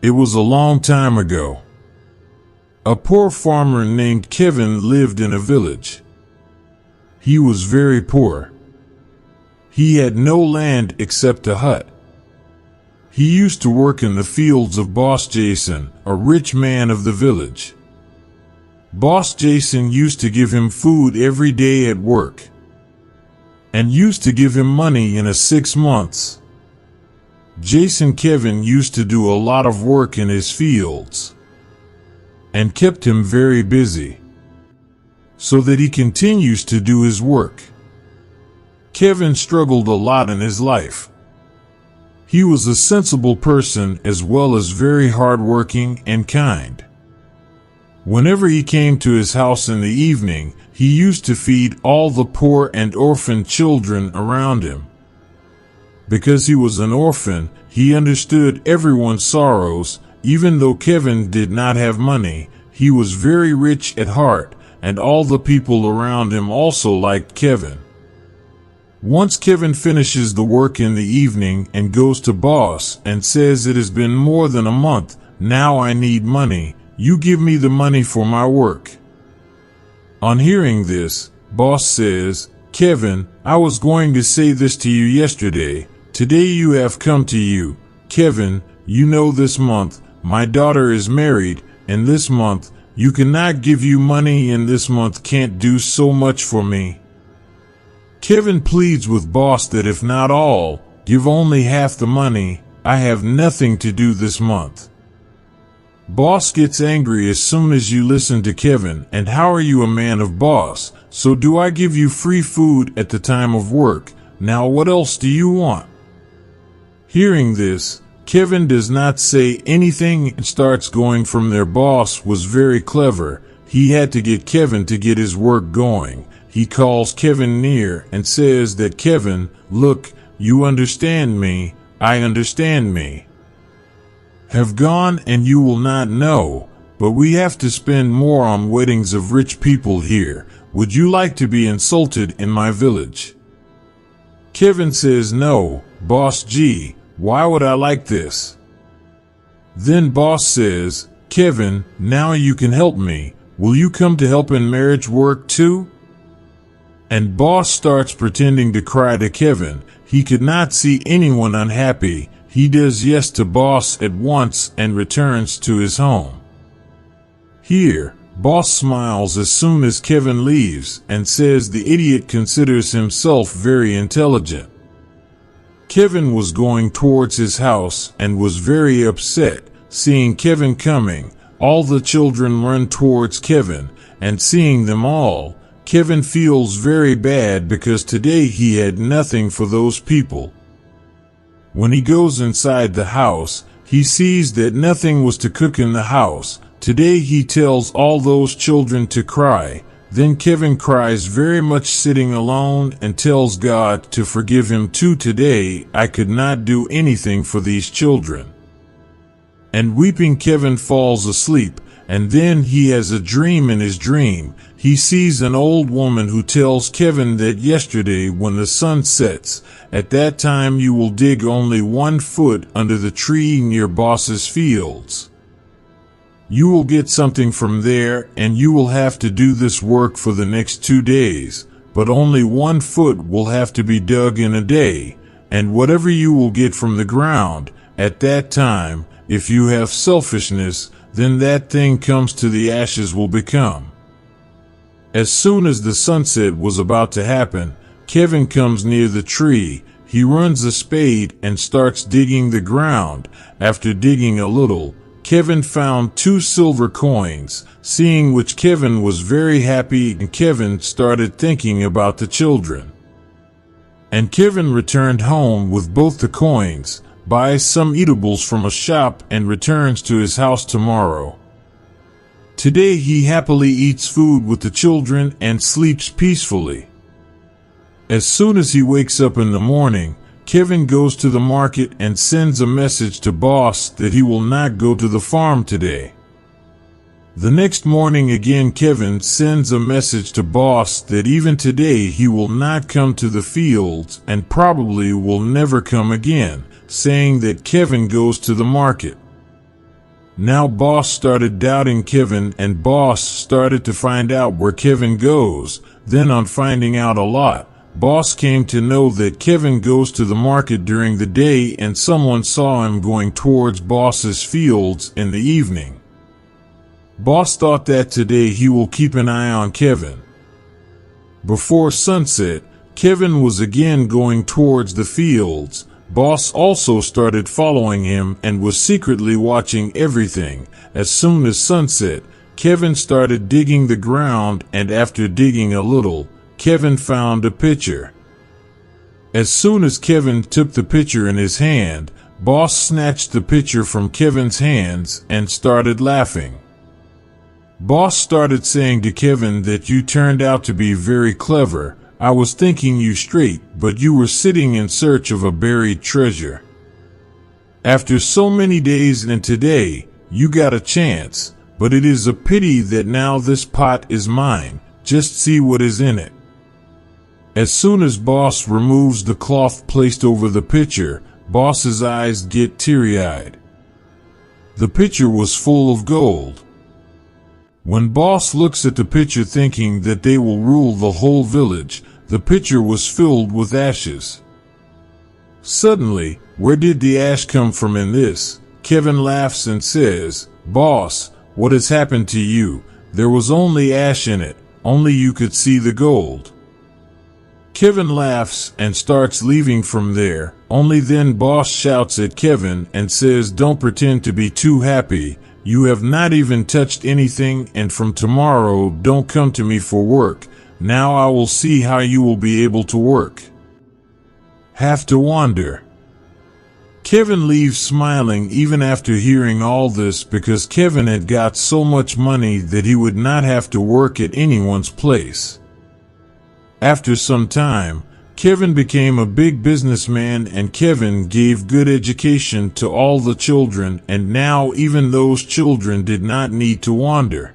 It was a long time ago. A poor farmer named Kevin lived in a village. He was very poor. He had no land except a hut. He used to work in the fields of Boss Jason, a rich man of the village. Boss Jason used to give him food every day at work, and used to give him money in a 6 months. Jason Kevin used to do a lot of work in his fields, and kept him very busy, so that he continues to do his work. Kevin struggled a lot in his life. He was a sensible person as well as very hardworking and kind. Whenever he came to his house in the evening, he used to feed all the poor and orphan children around him. Because he was an orphan, he understood everyone's sorrows. Even though Kevin did not have money, he was very rich at heart, and all the people around him also liked Kevin. Once Kevin finishes the work in the evening and goes to Boss and says, "It has been more than a month, now I need money, you give me the money for my work." On hearing this, Boss says, "Kevin, I was going to say this to you yesterday. Today you have come to you. Kevin, you know this month, my daughter is married, and this month, you cannot give you money and this month can't do so much for me." Kevin pleads with Boss that if not all, give only half the money. I have nothing to do this month. Boss gets angry as soon as you listen to Kevin, and how are you a man of Boss? So do I give you free food at the time of work? Now what else do you want? Hearing this, Kevin does not say anything and starts going from there. Boss was very clever. He had to get Kevin to get his work going. He calls Kevin near and says that, "Kevin, look, you understand me, I understand me. Have gone and you will not know, but we have to spend more on weddings of rich people here. Would you like to be insulted in my village?" Kevin says, "No, Boss G, why would I like this?" Then Boss says, "Kevin, now you can help me. Will you come to help in marriage work too?" And Boss starts pretending to cry to Kevin. He could not see anyone unhappy. He does yes to Boss at once and returns to his home. Here, Boss smiles as soon as Kevin leaves and says the idiot considers himself very intelligent. Kevin was going towards his house and was very upset. Seeing Kevin coming, all the children run towards Kevin, and seeing them all, Kevin feels very bad because today he had nothing for those people. When he goes inside the house, he sees that nothing was to cook in the house. Today he tells all those children to cry. Then Kevin cries very much sitting alone and tells God to forgive him too. Today I could not do anything for these children. And weeping Kevin falls asleep, and then he has a dream. In his dream, he sees an old woman who tells Kevin that yesterday when the sun sets, at that time you will dig only 1 foot under the tree near Boss's fields. You will get something from there and you will have to do this work for the next 2 days, but only 1 foot will have to be dug in a day, and whatever you will get from the ground, at that time, if you have selfishness, then that thing comes to the ashes will become. As soon as the sunset was about to happen, Kevin comes near the tree. He runs a spade and starts digging the ground. After digging a little, Kevin found 2 silver coins, seeing which Kevin was very happy, and Kevin started thinking about the children. And Kevin returned home with both the coins, buys some eatables from a shop and returns to his house tomorrow. Today he happily eats food with the children and sleeps peacefully. As soon as he wakes up in the morning, Kevin goes to the market and sends a message to Boss that he will not go to the farm today. The next morning again Kevin sends a message to Boss that even today he will not come to the fields and probably will never come again, saying that Kevin goes to the market. Now Boss started doubting Kevin, and Boss started to find out where Kevin goes. Then on finding out a lot, Boss came to know that Kevin goes to the market during the day and someone saw him going towards Boss's fields in the evening. Boss thought that today he will keep an eye on Kevin. Before sunset, Kevin was again going towards the fields. Boss also started following him and was secretly watching everything. As soon as sunset, Kevin started digging the ground, and after digging a little, Kevin found a pitcher. As soon as Kevin took the pitcher in his hand, Boss snatched the pitcher from Kevin's hands and started laughing. Boss started saying to Kevin that you turned out to be very clever. I was thinking you straight, but you were sitting in search of a buried treasure. After so many days and today, you got a chance, but it is a pity that now this pot is mine. Just see what is in it. As soon as Boss removes the cloth placed over the pitcher, Boss's eyes get teary-eyed. The pitcher was full of gold. When Boss looks at the pitcher thinking that they will rule the whole village, the pitcher was filled with ashes. Suddenly, where did the ash come from in this? Kevin laughs and says, Boss, what has happened to you? There was only ash in it, only you could see the gold. Kevin laughs and starts leaving from there. Only then Boss shouts at Kevin and says, don't pretend to be too happy. You have not even touched anything, and from tomorrow don't come to me for work. Now I will see how you will be able to work. Have to wander. Kevin leaves smiling even after hearing all this, because Kevin had got so much money that he would not have to work at anyone's place. After some time, Kevin became a big businessman, and Kevin gave good education to all the children, and now even those children did not need to wander.